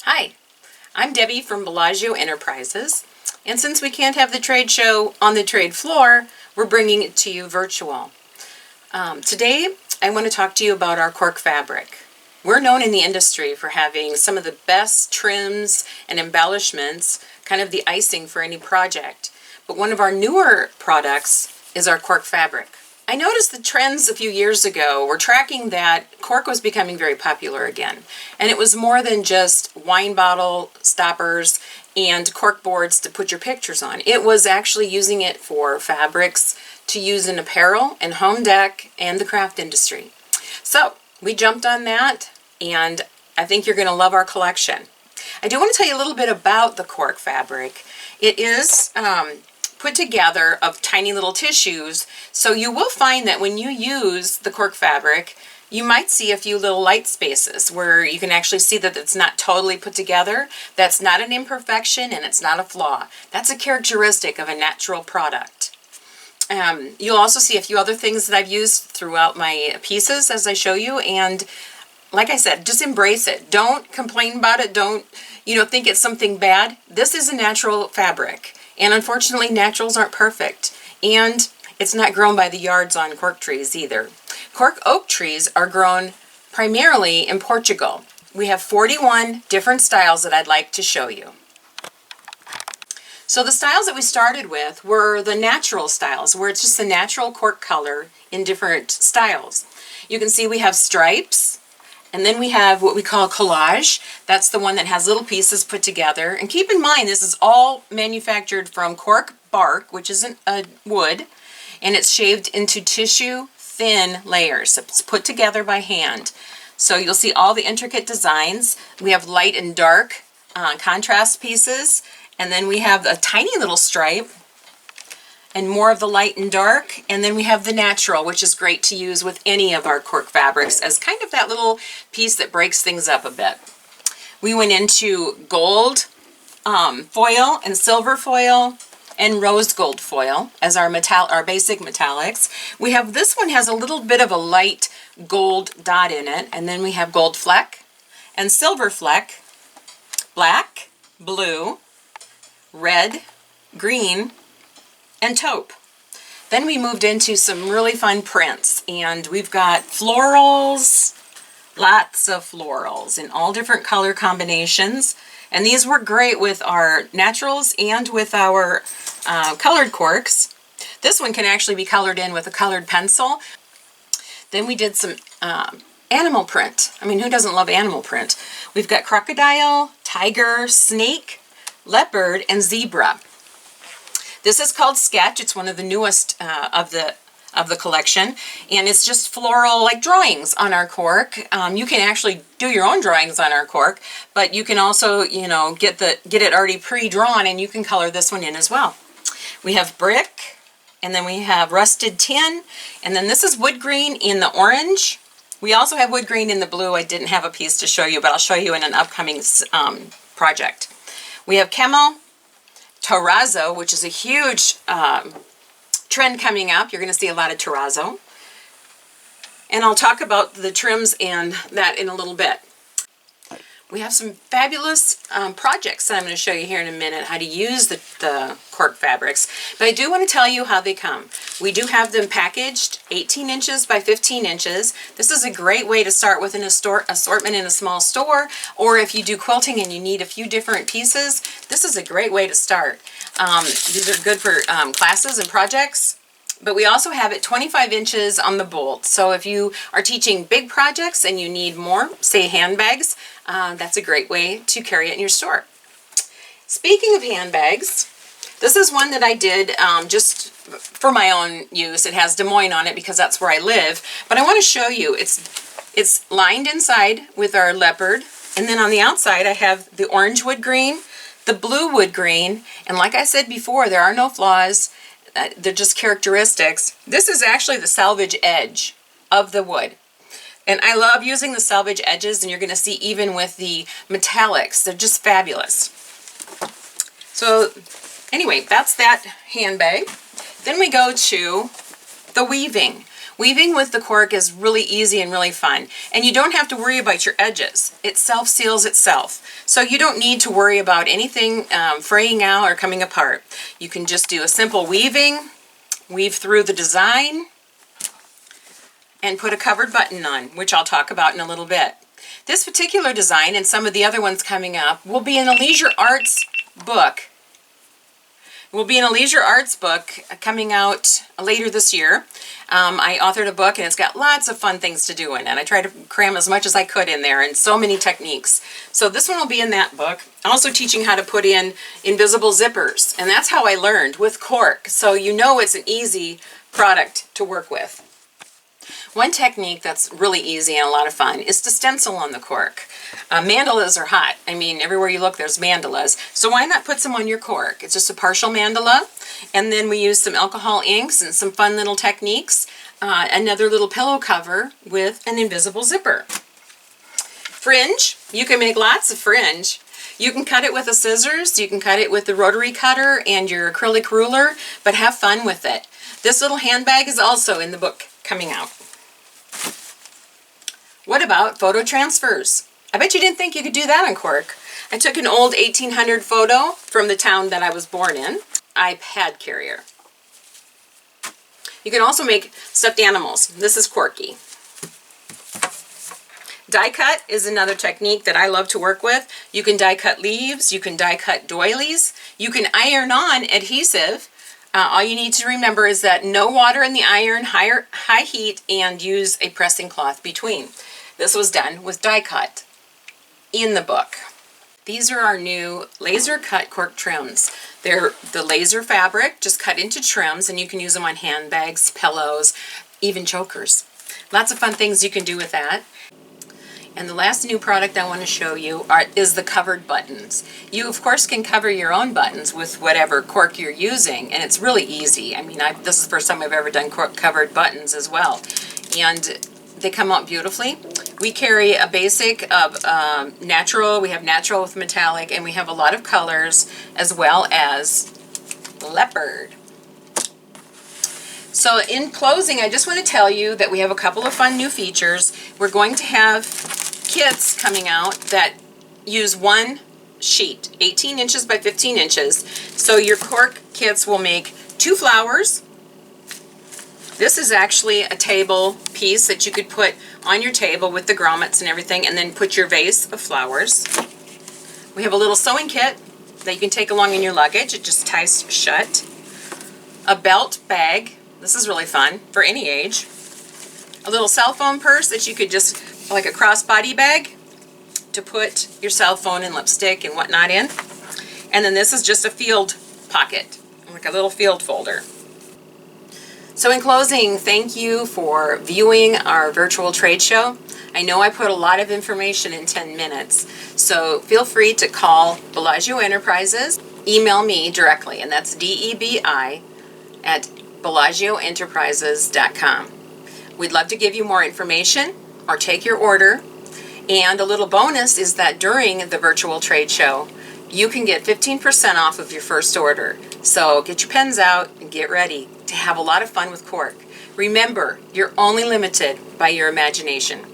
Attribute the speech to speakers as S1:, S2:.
S1: Hi, I'm Debbie from Belagio Enterprises, and since we can't have the trade show on the trade floor, we're bringing it to you virtual. Today, I want to talk to you about our cork fabric. We're known in the industry for having some of the best trims and embellishments, kind of the icing for any project. But one of our newer products is our cork fabric. I noticed the trends a few years ago were tracking that cork was becoming very popular again. And it was more than just wine bottle stoppers and cork boards to put your pictures on. It was actually using it for fabrics to use in apparel and home dec and the craft industry. So we jumped on that, and I think you're going to love our collection. I do want to tell you a little bit about the cork fabric. It is put together of tiny little tissues, so you will find that when you use the cork fabric, you might see a few little light spaces where you can actually see that it's not totally put together. That's not an imperfection and it's not a flaw. That's a characteristic of a natural product. You'll also see a few other things that I've used throughout my pieces as I show you, and like I said, just embrace it. Don't complain about it. Don't think it's something bad. This is a natural fabric. And unfortunately, naturals aren't perfect. And it's not grown by the yards on cork trees either. Cork oak trees are grown primarily in Portugal. We have 41 different styles that I'd like to show you. So the styles that we started with were the natural styles, where it's just the natural cork color in different styles. You can see we have stripes. And then we have what we call collage. That's the one that has little pieces put together. And keep in mind, this is all manufactured from cork bark, which isn't a wood, and it's shaved into tissue thin layers. It's put together by hand. So you'll see all the intricate designs. We have light and dark contrast pieces, and then we have a tiny little stripe and more of the light and dark, and then we have the natural, which is great to use with any of our cork fabrics as kind of that little piece that breaks things up a bit. We went into gold foil and silver foil and rose gold foil as our basic metallics. We have, this one has a little bit of a light gold dot in it, and then we have gold fleck and silver fleck, black, blue, red, green, and taupe. Then we moved into some really fun prints, and we've got florals, lots of florals in all different color combinations, and these work great with our naturals and with our colored corks. This one can actually be colored in with a colored pencil. Then we did some animal print. I mean, who doesn't love animal print? We've got crocodile, tiger, snake, leopard, and zebra. This is called Sketch. It's one of the newest of the collection, and it's just floral like drawings on our cork. You can actually do your own drawings on our cork, but you can also get it already pre-drawn, and you can color this one in as well. We have brick, and then we have rusted tin, and then this is wood green in the orange. We also have wood green in the blue. I didn't have a piece to show you, but I'll show you in an upcoming project. We have camel, terrazzo, which is a huge trend coming up. You're going to see a lot of terrazzo. And I'll talk about the trims and that in a little bit. We have some fabulous projects that I'm going to show you here in a minute, how to use the cork fabrics. But I do want to tell you how they come. We do have them packaged 18 inches by 15 inches. This is a great way to start with an assortment in a small store, or if you do quilting and you need a few different pieces, this is a great way to start. These are good for classes and projects. But we also have it 25 inches on the bolt. So if you are teaching big projects and you need more, say handbags, that's a great way to carry it in your store. Speaking of handbags, this is one that I did just for my own use. It has Des Moines on it because that's where I live. But I want to show you, it's lined inside with our leopard. And then on the outside, I have the orange wood green, the blue wood green. And like I said before, there are no flaws. They're just characteristics. This is actually the salvage edge of the wood. And I love using the salvage edges, and you're going to see even with the metallics, they're just fabulous. So anyway, that's that handbag. Then we go to the weaving. Weaving with the cork is really easy and really fun, and you don't have to worry about your edges. It self-seals itself, so you don't need to worry about anything fraying out or coming apart. You can just do a simple weaving, weave through the design, and put a covered button on, which I'll talk about in a little bit. This particular design and some of the other ones coming up will be in a leisure arts book. Will be in a leisure arts book coming out later this year. I authored a book and it's got lots of fun things to do in it. I tried to cram as much as I could in there and so many techniques. So this one will be in that book. Also teaching how to put in invisible zippers, and that's how I learned with cork. So you know it's an easy product to work with. One technique that's really easy and a lot of fun is to stencil on the cork. Mandalas are hot. I mean, everywhere you look there's mandalas. So why not put some on your cork? It's just a partial mandala, and then we use some alcohol inks and some fun little techniques. Another little pillow cover with an invisible zipper. Fringe. You can make lots of fringe. You can cut it with a scissors, you can cut it with the rotary cutter and your acrylic ruler, but have fun with it. This little handbag is also in the book coming out. What about photo transfers? I bet you didn't think you could do that on cork. I took an old 1800 photo from the town that I was born in. iPad carrier. You can also make stuffed animals. This is quirky. Die cut is another technique that I love to work with. You can die cut leaves, you can die cut doilies, you can iron on adhesive. All you need to remember is that no water in the iron, high heat, and use a pressing cloth between. This was done with die cut in the book. These are our new laser cut cork trims. They're the laser fabric, just cut into trims, and you can use them on handbags, pillows, even chokers. Lots of fun things you can do with that. And the last new product I want to show you is the covered buttons. You of course can cover your own buttons with whatever cork you're using, and it's really easy. I mean, this is the first time I've ever done cork covered buttons as well. And they come out beautifully. We carry a basic of natural, we have natural with metallic, and we have a lot of colors as well as leopard. So in closing, I just want to tell you that we have a couple of fun new features. We're going to have kits coming out that use one sheet, 18 inches by 15 inches. So your cork kits will make 2 flowers. This is actually a table piece that you could put on your table with the grommets and everything, and then put your vase of flowers. We have a little sewing kit that you can take along in your luggage. It just ties shut. A belt bag. This is really fun for any age. A little cell phone purse that you could just, like a crossbody bag, to put your cell phone and lipstick and whatnot in. And then this is just a field pocket, like a little field folder. So in closing, thank you for viewing our virtual trade show. I know I put a lot of information in 10 minutes, so feel free to call Belagio Enterprises, email me directly, and that's DEBI@BellagioEnterprises.com. We'd love to give you more information or take your order. And a little bonus is that during the virtual trade show, you can get 15% off of your first order. So get your pens out and get ready to have a lot of fun with cork. Remember, you're only limited by your imagination.